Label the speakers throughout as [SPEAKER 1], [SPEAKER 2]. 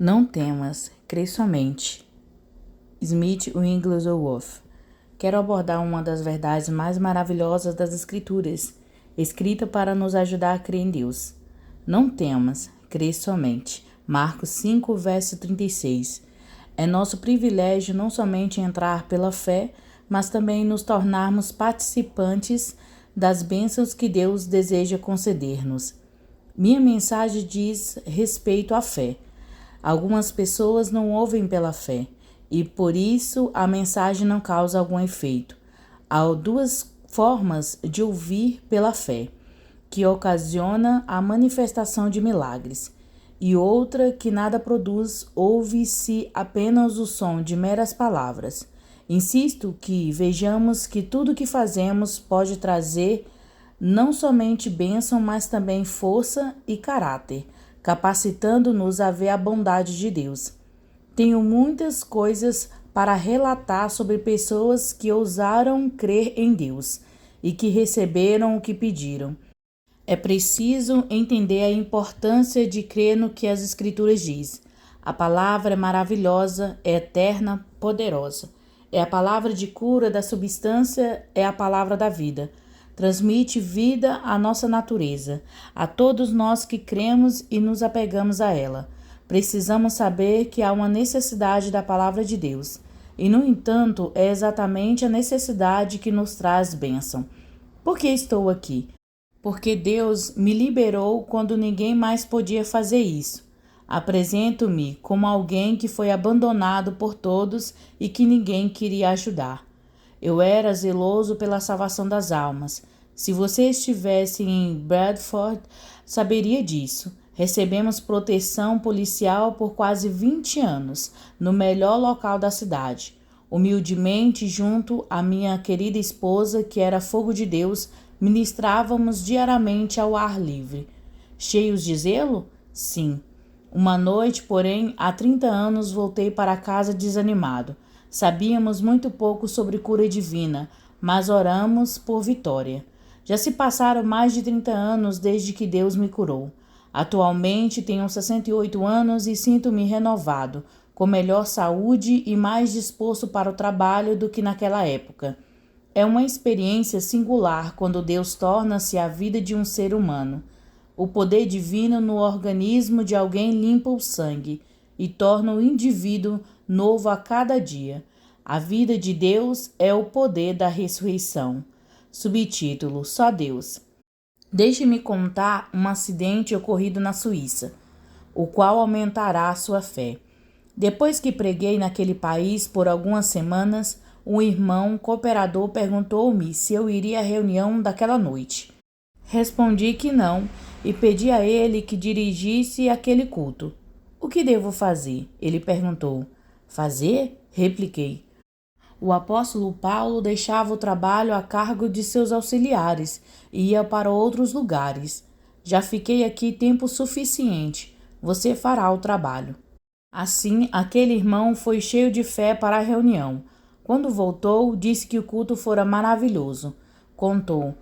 [SPEAKER 1] Não temas, crê somente. Smith Wigglesworth. Quero abordar uma das verdades mais maravilhosas das Escrituras, escrita para nos ajudar a crer em Deus. Não temas, crê somente. Marcos 5, verso 36. É nosso privilégio não somente entrar pela fé, mas também nos tornarmos participantes das bênçãos que Deus deseja conceder-nos. Minha mensagem diz respeito à fé. Algumas pessoas não ouvem pela fé e por isso a mensagem não causa algum efeito. Há duas formas de ouvir pela fé, que ocasiona a manifestação de milagres, e outra que nada produz, ouve-se apenas o som de meras palavras. Insisto que vejamos que tudo que fazemos pode trazer não somente bênção, mas também força e caráter, capacitando-nos a ver a bondade de Deus. Tenho muitas coisas para relatar sobre pessoas que ousaram crer em Deus e que receberam o que pediram. É preciso entender a importância de crer no que as Escrituras diz. A palavra é maravilhosa, é eterna, poderosa. É a palavra de cura da substância, é a palavra da vida. Transmite vida à nossa natureza, a todos nós que cremos e nos apegamos a ela. Precisamos saber que há uma necessidade da palavra de Deus. E, no entanto, é exatamente a necessidade que nos traz bênção. Por que estou aqui? Porque Deus me liberou quando ninguém mais podia fazer isso. Apresento-me como alguém que foi abandonado por todos e que ninguém queria ajudar. Eu era zeloso pela salvação das almas. Se você estivesse em Bradford, saberia disso. Recebemos proteção policial por quase 20 anos, no melhor local da cidade. Humildemente, junto à minha querida esposa, que era fogo de Deus, ministrávamos diariamente ao ar livre. Cheios de zelo? Sim. Uma noite, porém, há 30 anos, voltei para casa desanimado. Sabíamos muito pouco sobre cura divina, mas oramos por vitória. Já se passaram mais de 30 anos desde que Deus me curou. Atualmente tenho 68 anos e sinto-me renovado, com melhor saúde e mais disposto para o trabalho do que naquela época. É uma experiência singular quando Deus torna-se a vida de um ser humano. O poder divino no organismo de alguém limpa o sangue e torna o indivíduo novo a cada dia. A vida de Deus é o poder da ressurreição. Subtítulo: Só Deus. Deixe-me contar um acidente ocorrido na Suíça, o qual aumentará a sua fé. Depois que preguei naquele país por algumas semanas, um irmão cooperador perguntou-me se eu iria à reunião daquela noite. Respondi que não e pedi a ele que dirigisse aquele culto. O que devo fazer? Ele perguntou. Fazer? Repliquei. O apóstolo Paulo deixava o trabalho a cargo de seus auxiliares e ia para outros lugares. Já fiquei aqui tempo suficiente. Você fará o trabalho. Assim, aquele irmão foi cheio de fé para a reunião. Quando voltou, disse que o culto fora maravilhoso. Contou.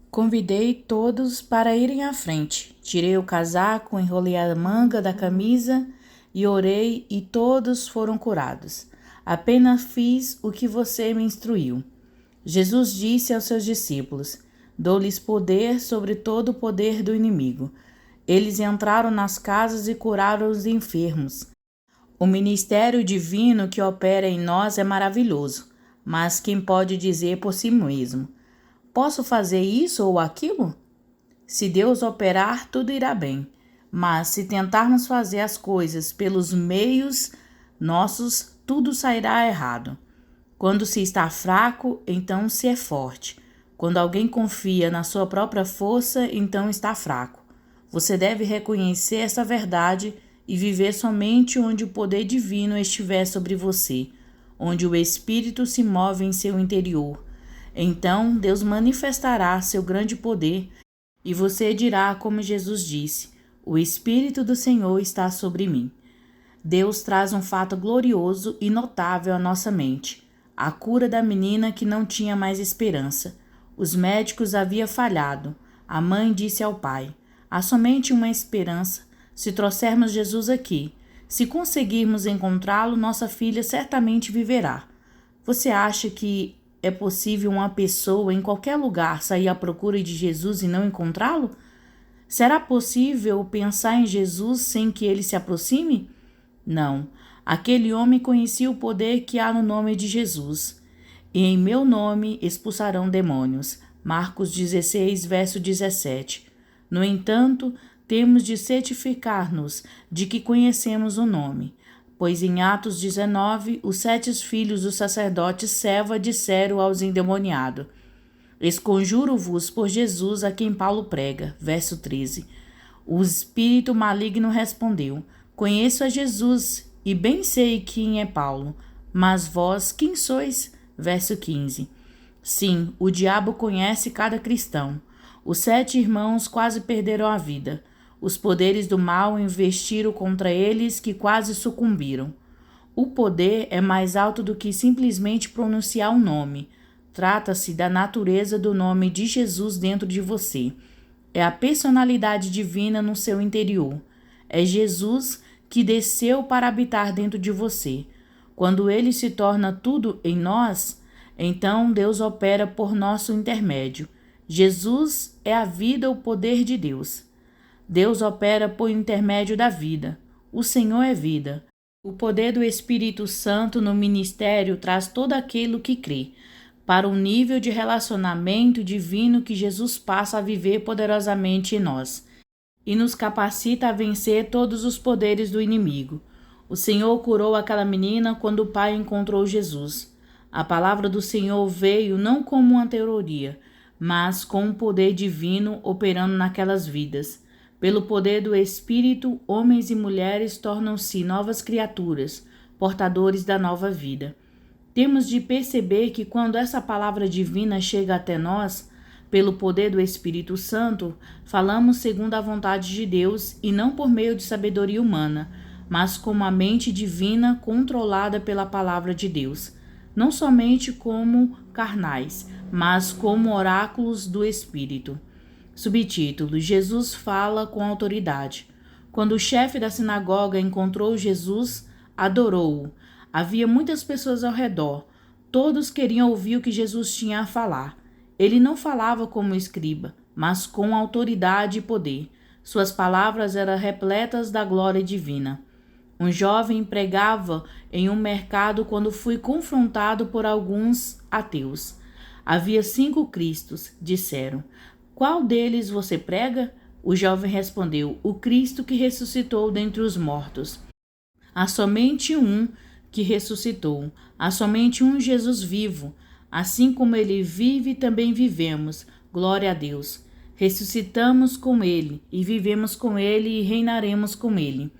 [SPEAKER 1] Convidei todos para irem à frente. Tirei o casaco, enrolei a manga da camisa e orei e todos foram curados. Apenas fiz o que você me instruiu. Jesus disse aos seus discípulos: Dou-lhes poder sobre todo o poder do inimigo. Eles entraram nas casas e curaram os enfermos. O ministério divino que opera em nós é maravilhoso, mas quem pode dizer por si mesmo: Posso fazer isso ou aquilo? Se Deus operar, tudo irá bem. Mas se tentarmos fazer as coisas pelos meios nossos, tudo sairá errado. Quando se está fraco, então se é forte. Quando alguém confia na sua própria força, então está fraco. Você deve reconhecer essa verdade e viver somente onde o poder divino estiver sobre você, onde o Espírito se move em seu interior. Então Deus manifestará seu grande poder e você dirá como Jesus disse: O Espírito do Senhor está sobre mim. Deus traz um fato glorioso e notável à nossa mente: a cura da menina que não tinha mais esperança. Os médicos haviam falhado. A mãe disse ao pai: há somente uma esperança. Se trouxermos Jesus aqui, Se conseguirmos encontrá-lo, nossa filha certamente viverá. Você acha que é possível uma pessoa em qualquer lugar sair à procura de Jesus e não encontrá-lo? Será possível pensar em Jesus sem que ele se aproxime? Não. Aquele homem conhecia o poder que há no nome de Jesus. E em meu nome expulsarão demônios. Marcos 16, verso 17. No entanto, temos de certificar-nos de que conhecemos o nome, pois em Atos 19, os 7 filhos do sacerdote Seva disseram aos endemoniados: Esconjuro-vos por Jesus a quem Paulo prega. Verso 13. O espírito maligno respondeu: Conheço a Jesus e bem sei quem é Paulo, mas vós quem sois? Verso 15. Sim, o diabo conhece cada cristão. Os 7 irmãos quase perderam a vida. Os poderes do mal investiram contra eles que quase sucumbiram. O poder é mais alto do que simplesmente pronunciar um nome. Trata-se da natureza do nome de Jesus dentro de você. É a personalidade divina no seu interior. É Jesus que desceu para habitar dentro de você. Quando ele se torna tudo em nós, então Deus opera por nosso intermédio. Jesus é a vida, o poder de Deus. Deus opera por intermédio da vida. O Senhor é vida. O poder do Espírito Santo no ministério traz todo aquilo que crê para o nível de relacionamento divino que Jesus passa a viver poderosamente em nós e nos capacita a vencer todos os poderes do inimigo. O Senhor curou aquela menina quando o pai encontrou Jesus. A palavra do Senhor veio não como uma teoria, mas com um poder divino operando naquelas vidas. Pelo poder do Espírito, homens e mulheres tornam-se novas criaturas, portadores da nova vida. Temos de perceber que quando essa palavra divina chega até nós, pelo poder do Espírito Santo, falamos segundo a vontade de Deus e não por meio de sabedoria humana, mas como a mente divina controlada pela palavra de Deus, não somente como carnais, mas como oráculos do Espírito. Subtítulo: Jesus fala com autoridade. Quando o chefe da sinagoga encontrou Jesus, adorou-o. Havia muitas pessoas ao redor. Todos queriam ouvir o que Jesus tinha a falar. Ele não falava como escriba, mas com autoridade e poder. Suas palavras eram repletas da glória divina. Um jovem pregava em um mercado quando fui confrontado por alguns ateus. Havia 5 Cristos, disseram. Qual deles você prega? O jovem respondeu: o Cristo que ressuscitou dentre os mortos. Há somente um que ressuscitou. Há somente um Jesus vivo. Assim como ele vive, também vivemos. Glória a Deus. Ressuscitamos com ele, e vivemos com ele, e reinaremos com ele.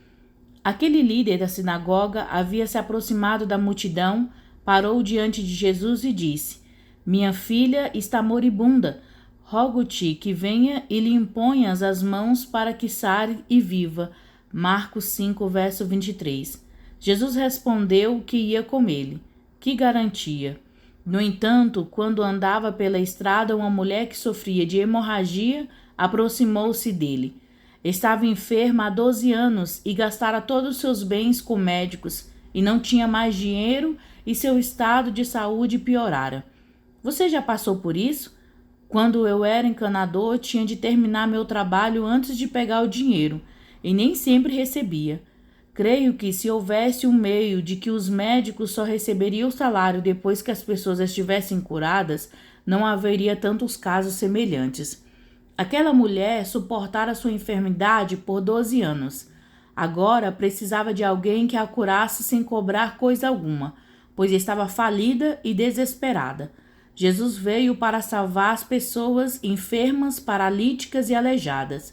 [SPEAKER 1] Aquele líder da sinagoga havia se aproximado da multidão, parou diante de Jesus e disse: Minha filha está moribunda. Rogo-te que venha e lhe imponhas as mãos para que sare e viva. Marcos 5, verso 23. Jesus respondeu que ia com ele. Que garantia! No entanto, quando andava pela estrada, uma mulher que sofria de hemorragia aproximou-se dele. Estava enferma há 12 anos e gastara todos os seus bens com médicos e não tinha mais dinheiro e seu estado de saúde piorara. Você já passou por isso? Quando eu era encanador, tinha de terminar meu trabalho antes de pegar o dinheiro e nem sempre recebia. Creio que se houvesse um meio de que os médicos só receberiam o salário depois que as pessoas estivessem curadas, não haveria tantos casos semelhantes. Aquela mulher suportara sua enfermidade por 12 anos. Agora precisava de alguém que a curasse sem cobrar coisa alguma, pois estava falida e desesperada. Jesus veio para salvar as pessoas enfermas, paralíticas e aleijadas.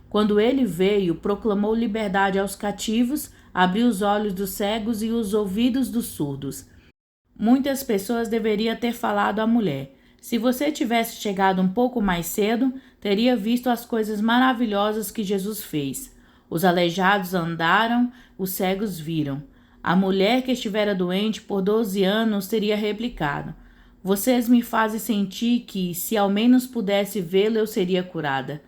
[SPEAKER 1] Quando ele veio, proclamou liberdade aos cativos, abriu os olhos dos cegos e os ouvidos dos surdos. Muitas pessoas deveriam ter falado à mulher: se você tivesse chegado um pouco mais cedo, teria visto as coisas maravilhosas que Jesus fez. Os aleijados andaram, os cegos viram. A mulher que estivera doente por 12 anos teria replicado: vocês me fazem sentir que, se ao menos pudesse vê-lo, eu seria curada.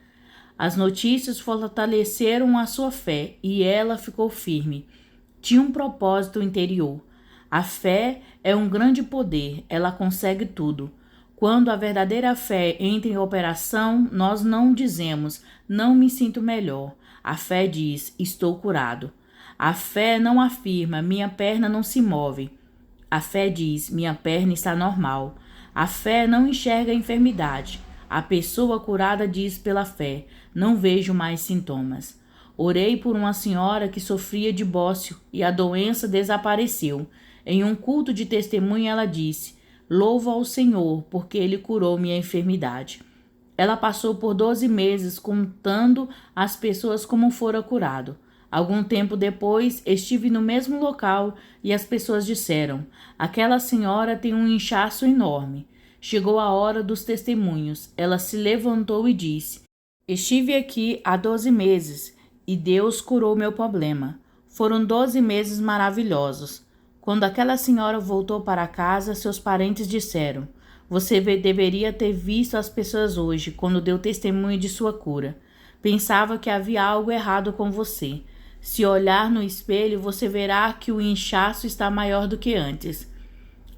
[SPEAKER 1] As notícias fortaleceram a sua fé e ela ficou firme. Tinha um propósito interior. A fé é um grande poder, ela consegue tudo. Quando a verdadeira fé entra em operação, nós não dizemos, não me sinto melhor. A fé diz, estou curado. A fé não afirma, minha perna não se move. A fé diz, minha perna está normal. A fé não enxerga a enfermidade. A pessoa curada diz pela fé, não vejo mais sintomas. Orei por uma senhora que sofria de bócio e a doença desapareceu. Em um culto de testemunho ela disse, louvo ao Senhor, porque Ele curou minha enfermidade. Ela passou por 12 meses contando às pessoas como fora curado. Algum tempo depois, estive no mesmo local e as pessoas disseram, aquela senhora tem um inchaço enorme. Chegou a hora dos testemunhos. Ela se levantou e disse, estive aqui há 12 meses e Deus curou meu problema. Foram 12 meses maravilhosos. Quando aquela senhora voltou para casa, seus parentes disseram, você deveria ter visto as pessoas hoje, quando deu testemunho de sua cura. Pensava que havia algo errado com você. Se olhar no espelho, você verá que o inchaço está maior do que antes.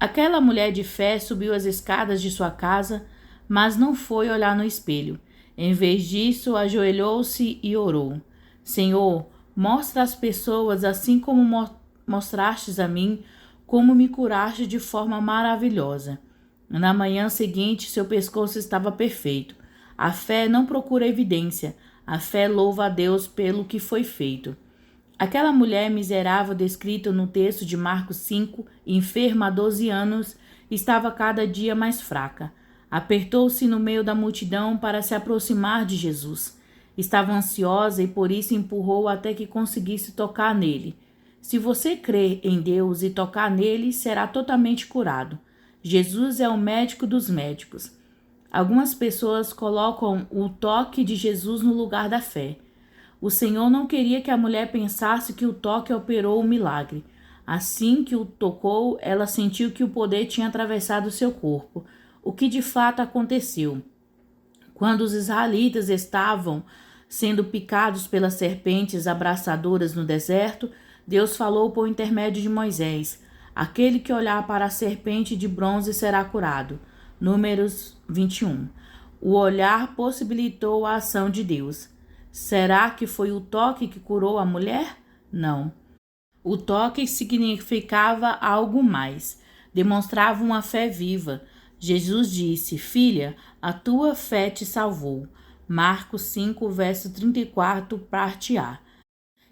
[SPEAKER 1] Aquela mulher de fé subiu as escadas de sua casa, mas não foi olhar no espelho. Em vez disso, ajoelhou-se e orou. Senhor, mostra às pessoas, assim como mostrastes a mim, como me curaste de forma maravilhosa. Na manhã seguinte, seu pescoço estava perfeito. A fé não procura evidência. A fé louva a Deus pelo que foi feito. Aquela mulher miserável descrita no texto de Marcos 5, enferma há 12 anos, estava cada dia mais fraca. Apertou-se no meio da multidão para se aproximar de Jesus. Estava ansiosa e por isso empurrou até que conseguisse tocar nele. Se você crer em Deus e tocar nele, será totalmente curado. Jesus é o médico dos médicos. Algumas pessoas colocam o toque de Jesus no lugar da fé. O Senhor não queria que a mulher pensasse que o toque operou o milagre. Assim que o tocou, ela sentiu que o poder tinha atravessado seu corpo, o que de fato aconteceu. Quando os israelitas estavam sendo picados pelas serpentes abraçadoras no deserto, Deus falou por intermédio de Moisés, aquele que olhar para a serpente de bronze será curado. Números 21. O olhar possibilitou a ação de Deus. Será que foi o toque que curou a mulher? Não. O toque significava algo mais. Demonstrava uma fé viva. Jesus disse, filha, a tua fé te salvou. Marcos 5, verso 34, parte A.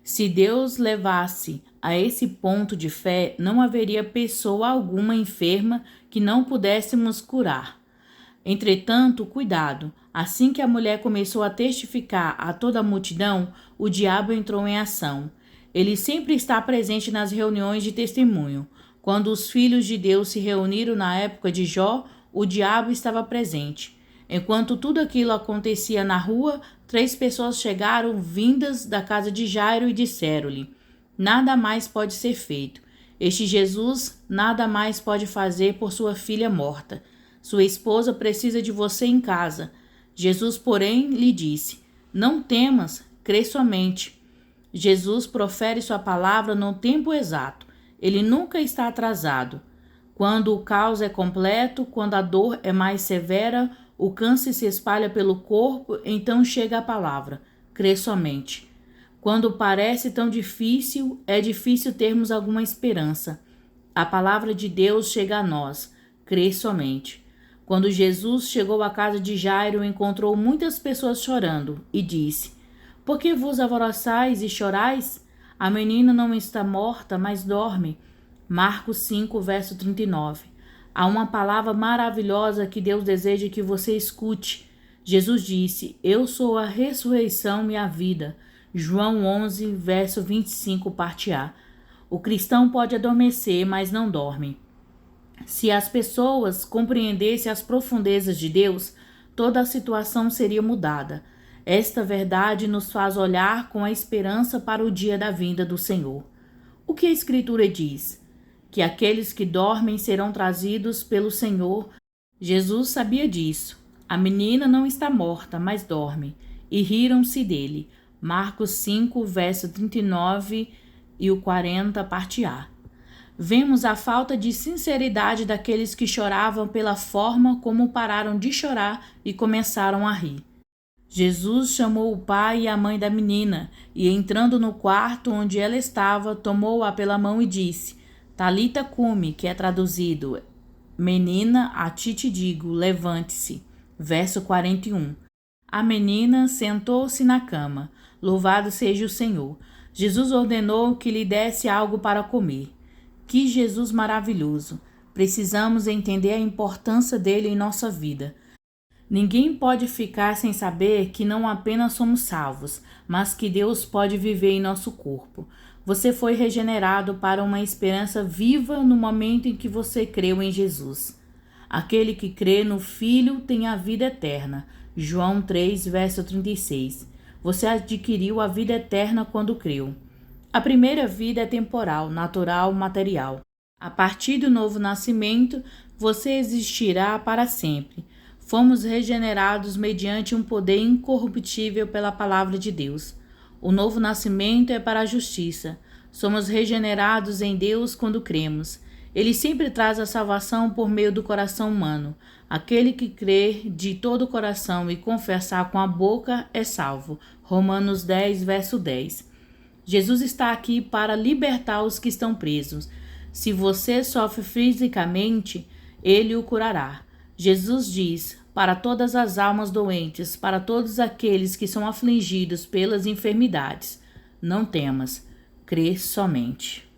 [SPEAKER 1] Se Deus levasse a esse ponto de fé, não haveria pessoa alguma enferma que não pudéssemos curar. Entretanto, cuidado, assim que a mulher começou a testificar a toda a multidão, o diabo entrou em ação. Ele sempre está presente nas reuniões de testemunho. Quando os filhos de Deus se reuniram na época de Jó, o diabo estava presente. Enquanto tudo aquilo acontecia na rua, 3 pessoas chegaram vindas da casa de Jairo e disseram-lhe, nada mais pode ser feito. Este Jesus nada mais pode fazer por sua filha morta. Sua esposa precisa de você em casa. Jesus, porém, lhe disse, não temas, crê somente. Jesus profere sua palavra no tempo exato. Ele nunca está atrasado. Quando o caos é completo, quando a dor é mais severa, o câncer se espalha pelo corpo, então chega a palavra, crê somente. Quando parece tão difícil, é difícil termos alguma esperança. A palavra de Deus chega a nós, crê somente. Quando Jesus chegou à casa de Jairo, encontrou muitas pessoas chorando e disse, por que vos alvoroçais e chorais? A menina não está morta, mas dorme. Marcos 5, verso 39. Há uma palavra maravilhosa que Deus deseja que você escute. Jesus disse, eu sou a ressurreição e a vida. João 11, verso 25, parte A. O cristão pode adormecer, mas não dorme. Se as pessoas compreendessem as profundezas de Deus, toda a situação seria mudada. Esta verdade nos faz olhar com a esperança para o dia da vinda do Senhor. O que a Escritura diz? Que aqueles que dormem serão trazidos pelo Senhor. Jesus sabia disso. A menina não está morta, mas dorme. E riram-se dele. Marcos 5, verso 39 e o 40, parte A. Vemos a falta de sinceridade daqueles que choravam pela forma como pararam de chorar e começaram a rir. Jesus chamou o pai e a mãe da menina e, entrando no quarto onde ela estava, tomou-a pela mão e disse: Talita cumi, que é traduzido: Menina, a ti te digo, levante-se. Verso 41. A menina sentou-se na cama. Louvado seja o Senhor. Jesus ordenou que lhe desse algo para comer. Que Jesus maravilhoso! Precisamos entender a importância dele em nossa vida. Ninguém pode ficar sem saber que não apenas somos salvos, mas que Deus pode viver em nosso corpo. Você foi regenerado para uma esperança viva no momento em que você creu em Jesus. Aquele que crê no Filho tem a vida eterna. João 3, verso 36. Você adquiriu a vida eterna quando creu. A primeira vida é temporal, natural, material. A partir do novo nascimento, você existirá para sempre. Fomos regenerados mediante um poder incorruptível pela palavra de Deus. O novo nascimento é para a justiça. Somos regenerados em Deus quando cremos. Ele sempre traz a salvação por meio do coração humano. Aquele que crer de todo o coração e confessar com a boca é salvo. Romanos 10, verso 10. Jesus está aqui para libertar os que estão presos. Se você sofre fisicamente, ele o curará. Jesus diz: para todas as almas doentes, para todos aqueles que são afligidos pelas enfermidades, não temas, crê somente.